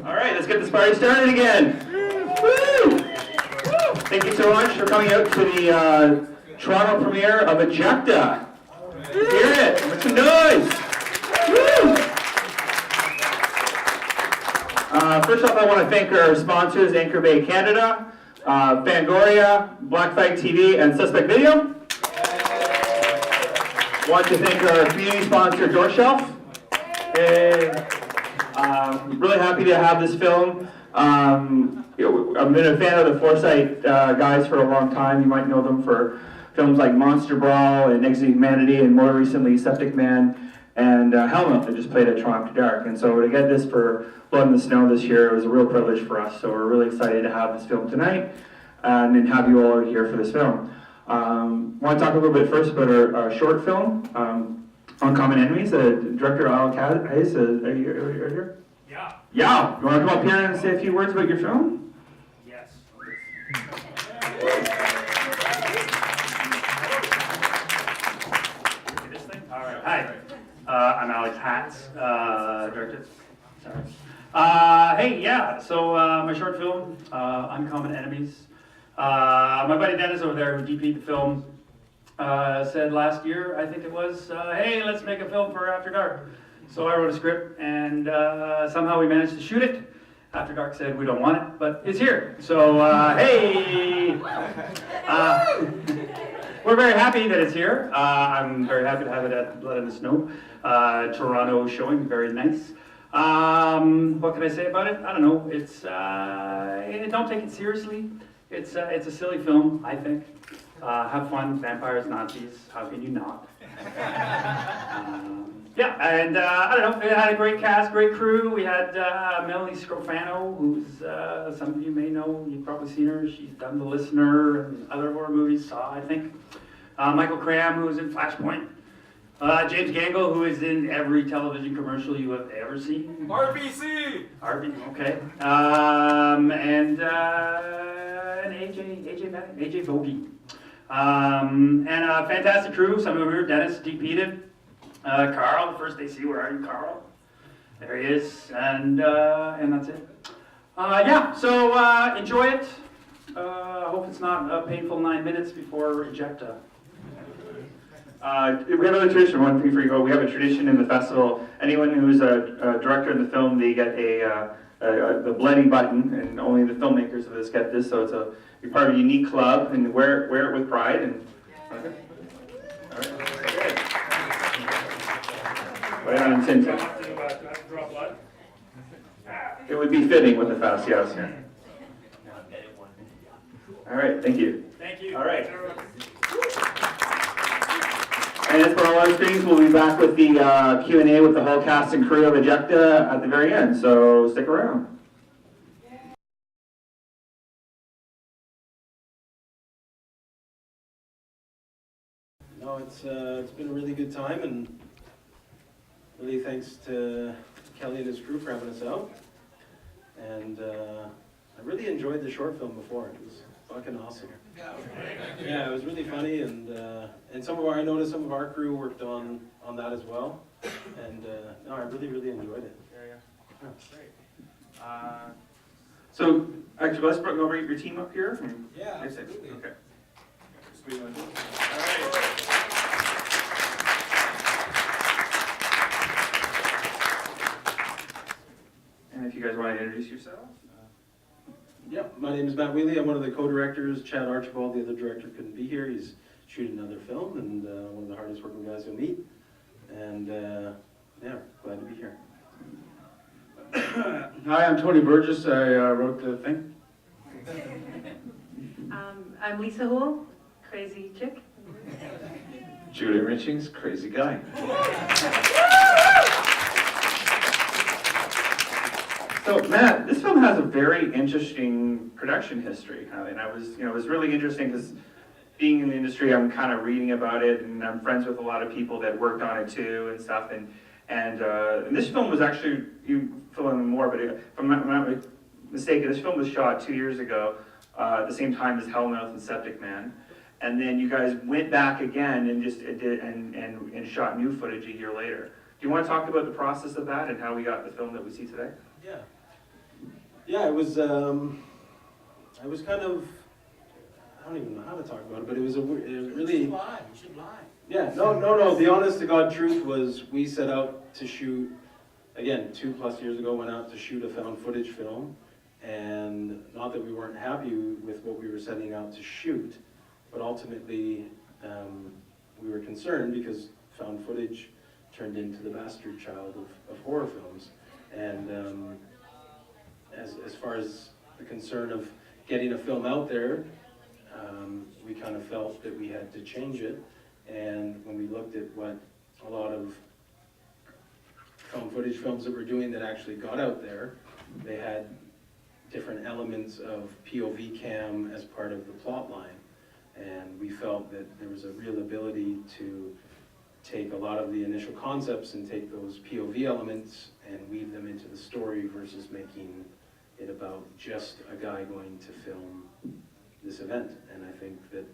All right, let's get this party started again. Woo! Thank you so much for coming out to the Toronto premiere of Ejecta. Hear it, make some noise. Woo! First off, I want to thank our sponsors, Anchor Bay Canada, Fangoria, Blackfight TV, and Suspect Video. I want to thank our community sponsor, Doorshelf. Really happy to have this film. I've been a fan of the Foresight guys for a long time. You might know them for films like Monster Brawl and Exit Humanity, and more recently Septic Man and Hellmouth that just played at Toronto After Dark. And so to get this for Blood in the Snow this year, it was a real privilege for us. So we're really excited to have this film tonight and have you all here for this film. I want to talk a little bit first about our short film, Uncommon Enemies. Director Hatz, are you here? Yeah. Yeah. You want to come up here and say a few words about your film? Yes. This thing? All right. Hi. I'm Hatz, director. Sorry. Hey, yeah. So my short film, Uncommon Enemies. My buddy Dennis over there, who DP'd the film, said last year, I think it was, hey, let's make a film for After Dark. So I wrote a script, and somehow we managed to shoot it. After Dark said we don't want it, but it's here. So, hey! We're very happy that it's here. I'm very happy to have it at Blood in the Snow. Toronto showing, very nice. What can I say about it? I don't know. It's, don't take it seriously. It's a silly film, I think. Have fun, vampires, Nazis, how can you not? Yeah, and I don't know, it had a great cast, great crew. We had Melanie Scrofano, who's, some of you may know, you've probably seen her. She's done The Listener and other horror movies, Saw, I think. Michael Cram, who was in Flashpoint. James Gangle, who is in every television commercial you have ever seen. RBC! Okay. And AJ Vogie. And a fantastic crew. Some of them here, Dennis DP'd it. Carl, the first they see, where are you, Carl? There he is, and that's it. Yeah, so enjoy it. I hope it's not a painful 9 minutes before Ejecta. We have another tradition, one thing before you go. We have a tradition in the festival. Anyone who's a director in the film, they get the bloody button, and only the filmmakers of this get this. So you're part of a unique club, and wear it with pride. And okay. All right. Good. Right on Tintin. Do I have to draw blood? It would be fitting with the fast yes here. All right, thank you. Thank you. All right. And as for all our screens, we'll be back with the Q&A with the whole cast and crew of Ejecta at the very end, so stick around. No, it's been a really good time, and really thanks to Kelly and his crew for having us out. And I really enjoyed the short film before. It was fucking awesome. Yeah, it was really funny, and I noticed some of our crew worked on that as well. And no, I really enjoyed it. Yeah. Great. So actually, let's bring over your team up here. Yeah, absolutely. Okay. All right. And if you guys want to introduce yourselves. Yeah, my name is Matt Wiele. I'm one of the co-directors. Chad Archibald, the other director, couldn't be here. He's shooting another film, and one of the hardest working guys you'll meet. And yeah, glad to be here. Hi, I'm Tony Burgess. I wrote the thing. I'm Lisa Houle, crazy chick. Julia Richings, crazy guy. So Matt, this film has a very interesting production history, and it was really interesting because being in the industry, I'm kind of reading about it, and I'm friends with a lot of people that worked on it too and stuff. And this film was actually, you fill in more, but if I'm not mistaken, this film was shot 2 years ago, at the same time as Hellmouth and Septic Man. And then you guys went back again and just and shot new footage a year later. Do you want to talk about the process of that and how we got the film that we see today? Yeah. Yeah, it was kind of, I don't even know how to talk about it, but it was really. You should lie. Yeah, no. The honest to God truth was we set out to shoot, again, 2+ years ago, went out to shoot a found footage film. And not that we weren't happy with what we were setting out to shoot, but ultimately we were concerned because found footage turned into the bastard child of horror films. And as far as the concern of getting a film out there, we kind of felt that we had to change it. And when we looked at what a lot of found footage films that we're doing that actually got out there, they had different elements of POV cam as part of the plot line. And we felt that there was a real ability to take a lot of the initial concepts and take those POV elements and weave them into the story versus making it about just a guy going to film this event. And I think that,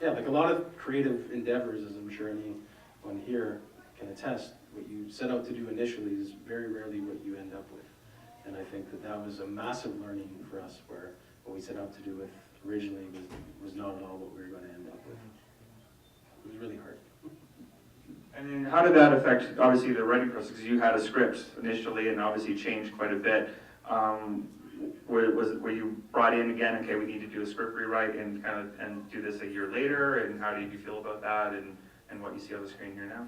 yeah, like a lot of creative endeavors, as I'm sure anyone here can attest, what you set out to do initially is very rarely what you end up with. And I think that was a massive learning for us, where what we set out to do with originally was not at all what we were going to end up with. It was really hard. And then how did that affect, obviously, the writing process? Because you had a script initially and obviously changed quite a bit. Were you brought in again, okay, we need to do a script rewrite and do this a year later? And how did you feel about that and what you see on the screen here now?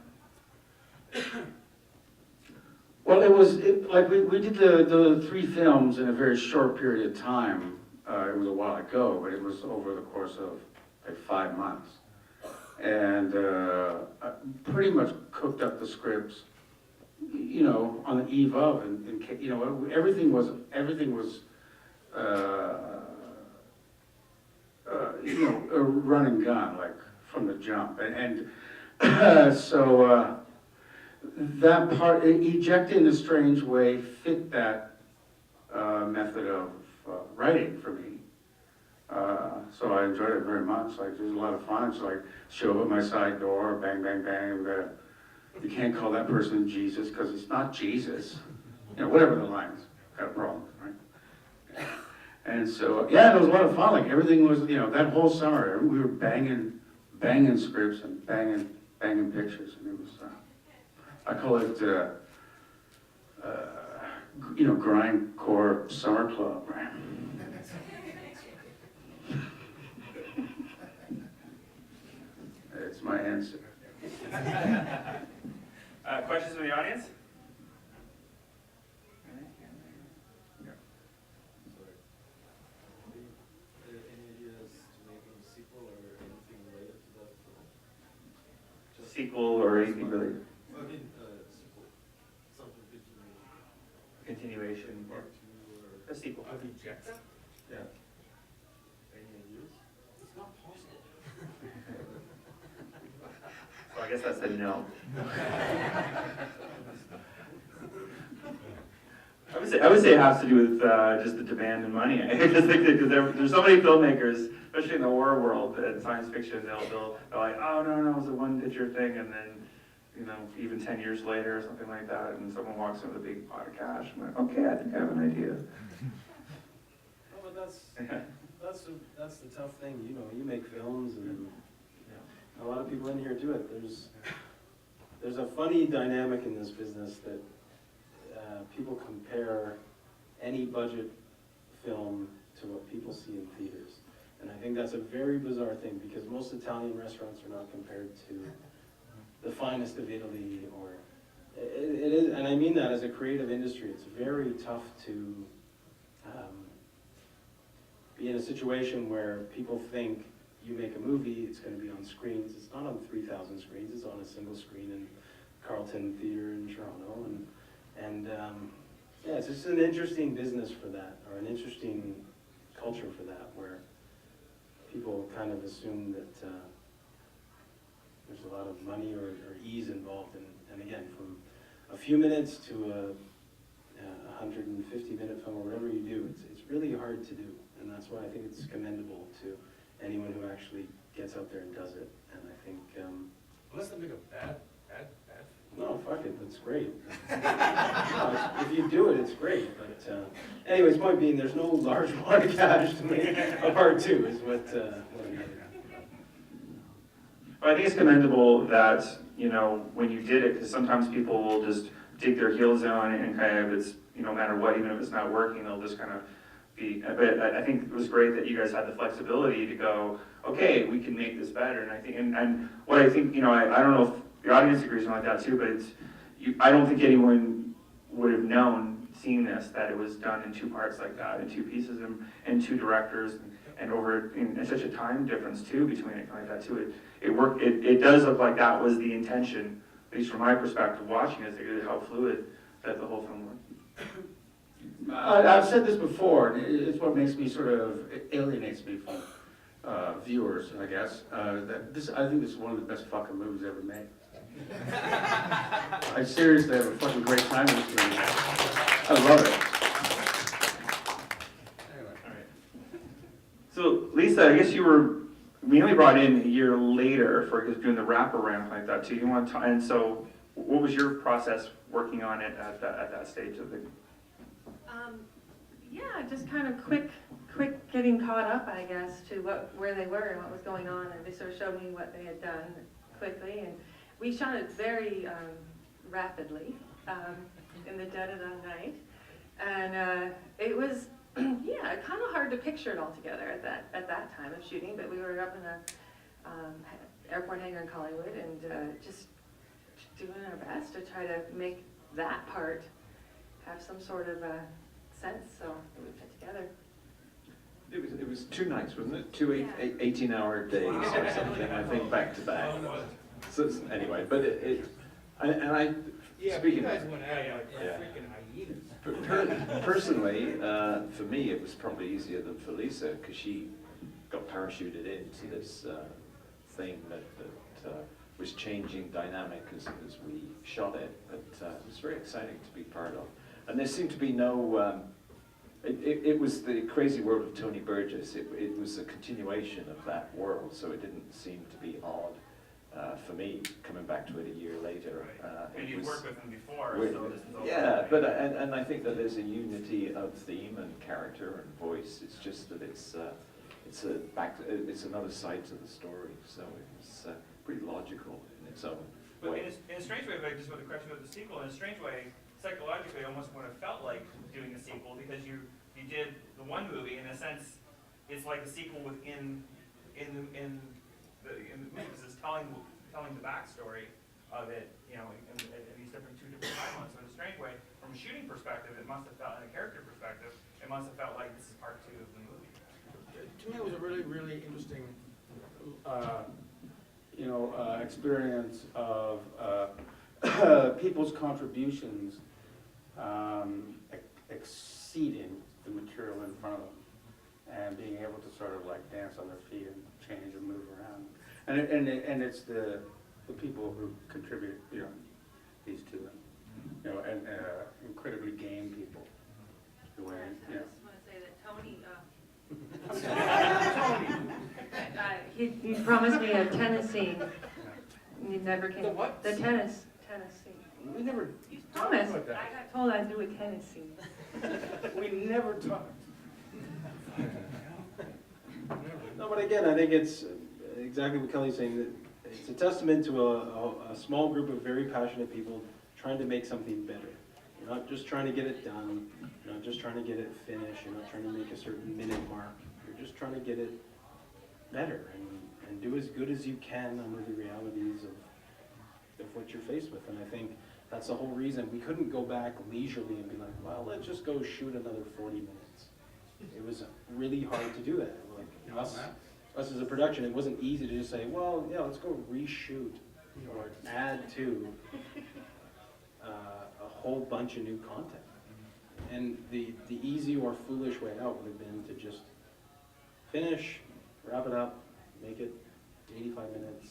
Well, like we did the 3 films in a very short period of time. It was a while ago, but it was over the course of like 5 months. And I pretty much cooked up the scripts, you know, on the eve of, and you know, everything was you know, a run and gun, like from the jump. And so that part, Ejecta in a strange way fit that method of writing for me. So I enjoyed it very much. Like, there's a lot of fun. So like, show up at my side door, bang, bang, bang. You can't call that person Jesus because it's not Jesus. You know, whatever the lines. Got a problem, right? And so, yeah, it was a lot of fun. Like, everything was, you know, that whole summer, we were banging scripts and banging pictures. And it was, I call it, you know, grindcore summer club, right? It's my answer. Questions from the audience? Sequel or anything related? I mean, sequel, something Continuation or part 2 or a sequel? of Ejecta? Yeah. Any ideas? It's not possible. So I guess that's a no. I would say it has to do with just the demand and money. I just think that because there's so many filmmakers, especially in the horror world and science fiction, they're like, oh no, it's a one-picture thing, and then, you know, even 10 years later or something like that, and someone walks in with a big pot of cash. I'm like, okay, I think I have an idea. No, but that's the tough thing. You know, you make films, and a lot of people in here do it. There's a funny dynamic in this business that people compare any budget film to what people see in theaters. And I think that's a very bizarre thing, because most Italian restaurants are not compared to the finest of Italy, or it is, and I mean that as a creative industry. It's very tough to be in a situation where people think you make a movie, it's going to be on screens. It's not on 3,000 screens. It's on a single screen in Carlton Theatre in Toronto, and yeah, it's just an interesting business for that, or an interesting culture for that, where people kind of assume that there's a lot of money or ease involved, and again, from a few minutes to a 150-minute film, or whatever you do, it's really hard to do, and that's why I think it's commendable to anyone who actually gets out there and does it. And I think Unless they make a bad No, fuck it, that's great. No, if you do it, it's great, but, anyways, point being, there's no large amount of cash to make a part two, is what I'm getting at. Well, I think it's commendable that, you know, when you did it, because sometimes people will just dig their heels on it and kind of, it's, you know, no matter what, even if it's not working, they'll just kind of be, but I think it was great that you guys had the flexibility to go, okay, we can make this better, and I think, and what I think, you know, I don't know if the audience agrees on that too, but it's, I don't think anyone would have known, seeing this, that it was done in two parts like that, in two pieces, and two directors, and over, in such a time difference too, between it like that too. It worked, it does look like that was the intention, at least from my perspective, watching it, how fluid that the whole film was. I've said this before, and it's what makes me sort of, it alienates me from viewers, I guess, that this, I think this is one of the best fucking movies ever made. I seriously have a fucking great time with this movie. I love it. So Lisa, I guess you were mainly brought in a year later for doing the wraparound like that too. You want to, and so what was your process working on it at that stage of the? Yeah, just kind of quick getting caught up, I guess, to where they were and what was going on, and they sort of showed me what they had done quickly, and we shot it very rapidly in the dead of the night, and it was yeah, kind of hard to picture it all together at that time of shooting, but we were up in a airport hangar in Hollywood and just doing our best to try to make that part have some sort of a sense, so it would fit together. It was 2 nights, wasn't it? Two Yeah. 18-hour days or something, I think, back to back. So anyway, but speaking of, went out like freaking hyenas. Personally, for me, it was probably easier than for Lisa, because she got parachuted into this thing that was changing dynamic as we shot it. But it was very exciting to be part of. And there seemed to be no, it was the crazy world of Tony Burgess. It was a continuation of that world, so it didn't seem to be odd for me coming back to it a year later. And you've worked with him before, with- so this is all. Yeah, but and I think that there's a unity of theme and character and voice. It's just that it's another side to the story. So it was pretty logical in its own But way. in a strange way, like just with the question about the sequel, in a strange way, psychologically, almost would have felt like doing the sequel because you did the one movie in a sense. It's like a sequel within the movie because it's telling the backstory of it, you know, in these two different timelines. So in a strange way, from a shooting perspective, it must have felt, in a character perspective, it must have felt like this is part 2 of the movie. To me, it was a really, really interesting, Experience of people's contributions exceeding the material in front of them, and being able to sort of like dance on their feet and change and move around. And it's the people who contribute, these to them, and incredibly game people. Who I you know. just want to say that Tony, he promised me a tennis scene. He never came. The what? The tennis scene. we never He talked promised. about I that. got told I'd do a tennis scene. We never talked. No, but again, I think it's exactly what Kelly's saying, that it's a testament to a small group of very passionate people trying to make something better. You're not just trying to get it done, you're not just trying to get it finished, you're not trying to make a certain minute mark, you're just trying to get it better and do as good as you can under the realities of what you're faced with. And I think that's the whole reason we couldn't go back leisurely and be like, well, let's just go shoot another 40 minutes. It was really hard to do that. Like us as a production, it wasn't easy to just say, well, yeah, let's go reshoot or add to a whole bunch of new content. And the easy or foolish way out would have been to just finish, wrap it up, make it 85 minutes,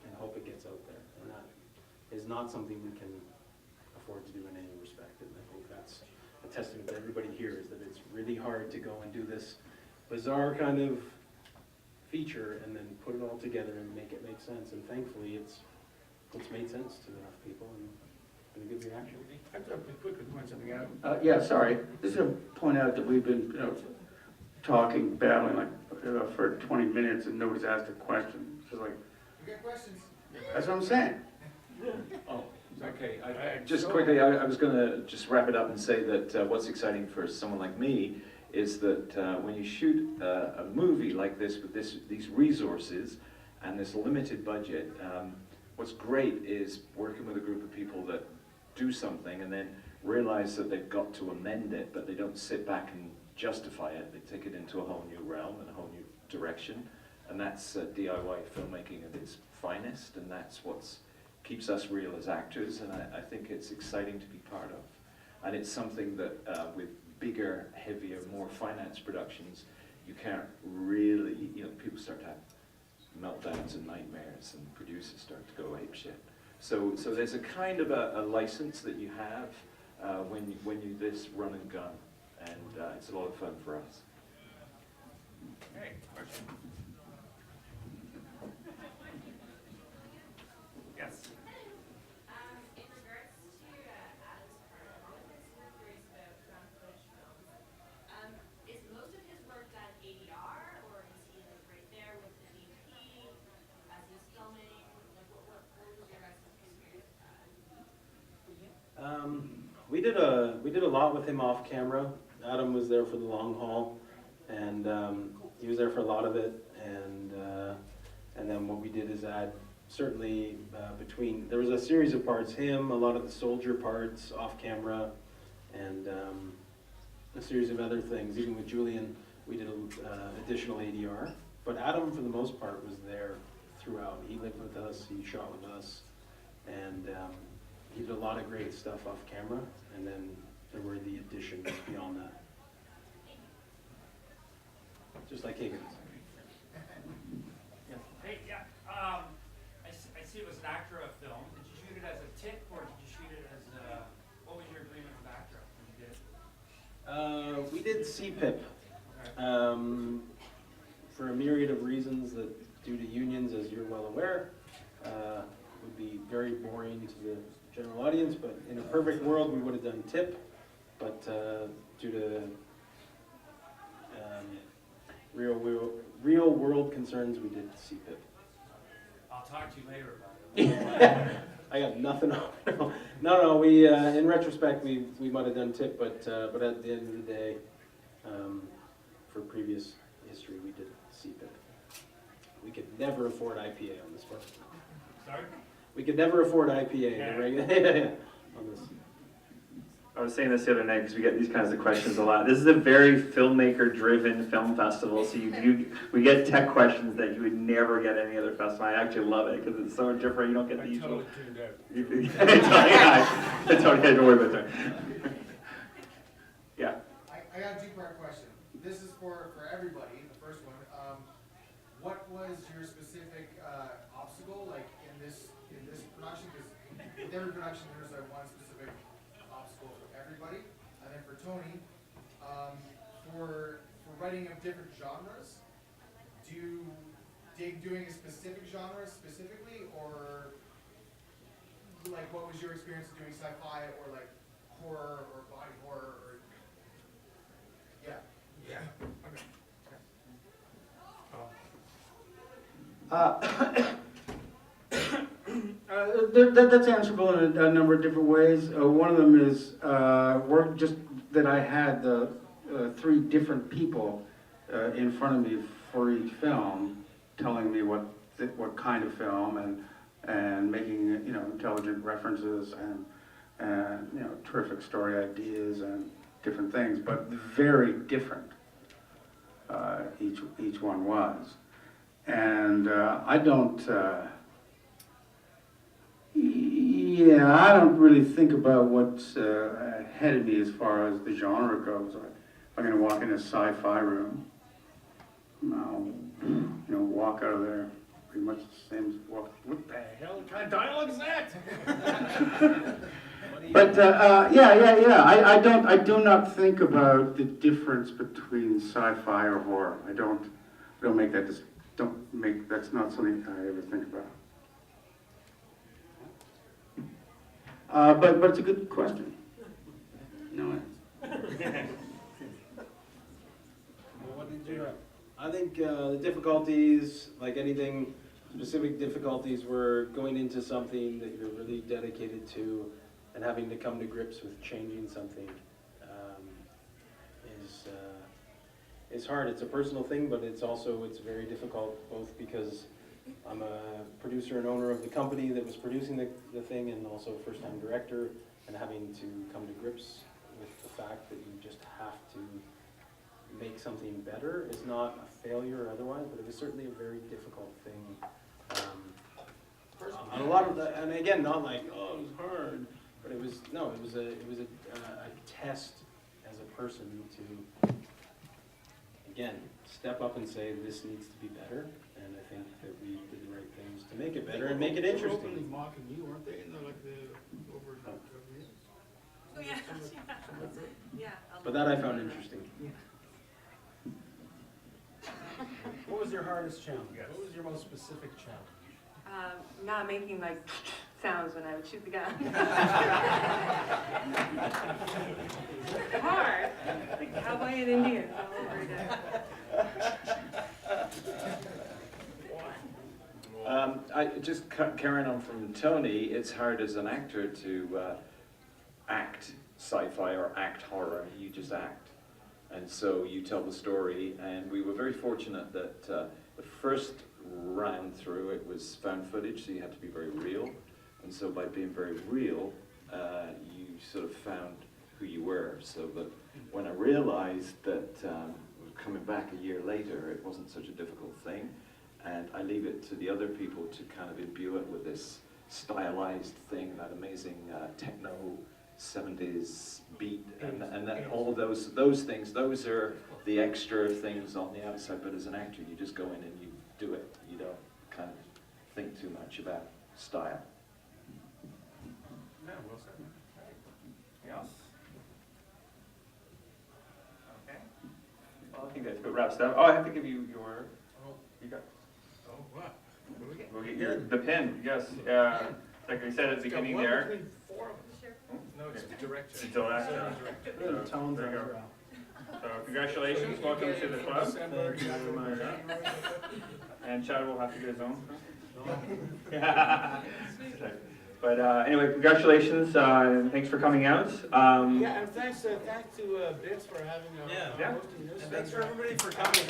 and hope it gets out there. And that is not something we can afford to do in any respect. And I think that's a testament to everybody here, is that it's really hard to go and do this bizarre kind of feature and then put it all together and make it make sense. And thankfully, it's it's made sense to enough people and been a good reaction. I thought we could point something out. Yeah, sorry. Just to point out that we've been, talking, battling like for 20 minutes and nobody's asked a question. It's just like, We got questions. that's what I'm saying. Oh, Okay. just quickly, I was going to just wrap it up and say that what's exciting for someone like me is that when you shoot a movie like this with these resources and this limited budget, what's great is working with a group of people that do something and then realize that they've got to amend it, but they don't sit back and justify it. They take it into a whole new realm and a whole new direction, and that's DIY filmmaking at its finest, and that's what's keeps us real as actors, and I think it's exciting to be part of. And it's something that with bigger, heavier, more financed productions, you can't really, people start to have meltdowns and nightmares, and producers start to go apeshit. So there's a kind of a license that you have when you this run and gun, and it's a lot of fun for us. Okay, question? Yes? In regards to Adam's part, I'm curious about found footage films. Is most of his work done ADR, or is he like right there with the DP as he's filming? Like, what was your guys' experience with that? We did a lot with him off camera. Adam was there for the long haul, and he was there for a lot of it. And then what we did is add certainly between, there was a series of parts, him, a lot of the soldier parts off camera, and a series of other things. Even with Julian, we did additional ADR. But Adam, for the most part, was there throughout. He lived with us, he shot with us, and he did a lot of great stuff off camera, and then there were the additions beyond that. Just like Higgins. Hey, yeah, I see it was an actor of film. Did you shoot it as a tip, or did you shoot it as what was your agreement with actor when you did it? We did CPIP for a myriad of reasons that, due to unions, as you're well aware, would be very boring to the general audience. But in a perfect world, we would have done tip. But due to real world concerns, we did CPIP. I'll talk to you later about it. I got nothing on. No. We in retrospect, we might have done tip, but at the end of the day, for previous history, we did CPIP. We could never afford IPA on this one. Sorry? We could never afford IPA. Yeah. The regular on this. I was saying this the other night because we get these kinds of questions a lot. This is a very filmmaker-driven film festival, so we get tech questions that you would never get any other festival. I actually love it because it's so different. You don't get the usual. I totally don't worry about that. Yeah. I got a two-part question. This is for everybody, the first one. What was your specific obstacle, like in this production? Because with every production, there's one specific obstacle for everybody. And then for Tony, for writing of different genres, do you dig doing a specific genre specifically, or like what was your experience of doing sci-fi or like horror or body horror or yeah. Okay. That's answerable in a number of different ways. One of them is work just that I had the 3 different people in front of me for each film, telling me what kind of film and making intelligent references and terrific story ideas and different things, but very different. Each one was, and I don't. I don't really think about what's ahead of me as far as the genre goes. If I'm going to walk in a sci-fi room, I'll walk out of there pretty much the same as what the hell kind of dialogue is that? But I do not think about the difference between sci-fi or horror. I don't make that. That's not something I ever think about. But it's a good question. No. What did you? I think the difficulties, like anything, specific difficulties were going into something that you're really dedicated to, and having to come to grips with changing something is hard. It's a personal thing, but it's very difficult, both because I'm a producer and owner of the company that was producing the thing, and also a first-time director, and having to come to grips with the fact that you just have to make something better. Is not a failure or otherwise, but it was certainly a very difficult thing. On a lot of the, and again, not like, oh, it was hard, but it was a test as a person to, again, step up and say this needs to be better, and I think that we did the right things to make it better and make it They were interesting. openly mocking you, weren't they, in the, like, over Oh, yeah, yeah. But that I found interesting. What was your hardest challenge? What was your most specific challenge? Not making like sounds when I would shoot the gun. Hard, like cowboy and Indians all over again. Carrying on from Tony, it's hard as an actor to act sci-fi or act horror. You just act, and so you tell the story. And we were very fortunate that the first round through it was found footage, so you had to be very real. And so by being very real, you sort of found who you were. So that when I realized that coming back a year later, it wasn't such a difficult thing. And I leave it to the other people to kind of imbue it with this stylized thing, that amazing techno 70s beat, and then all those things. Those are the extra things on the outside. But as an actor, you just go in and you do it. You don't kind of think too much about style. Yeah, well said. Anything else? Okay. Well, I think that's what wraps it up. Oh, I have to give you your, you got, Oh, what? What do we get? we'll get the pin, yes. Like I said at the beginning Got one there. between four of us. No, it's director. It's all that. The tones there you are go. So congratulations, welcome to the club. December, January. And Chad will have to get his own. But anyway, congratulations, and thanks for coming out. Yeah, and thanks to Bits for having Yeah. hosting this. And thanks for everybody for coming.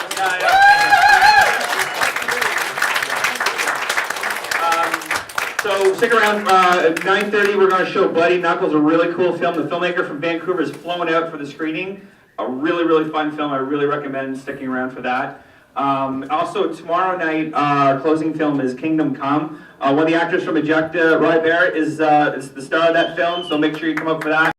So stick around, at 9:30 we're going to show Bloody Knuckles, a really cool film. The filmmaker from Vancouver has flown out for the screening. A really, really fun film. I really recommend sticking around for that. Also tomorrow night, our closing film is Kingdom Come. One of the actors from Ejecta, Roy Barrett, is the star of that film, so make sure you come up for that.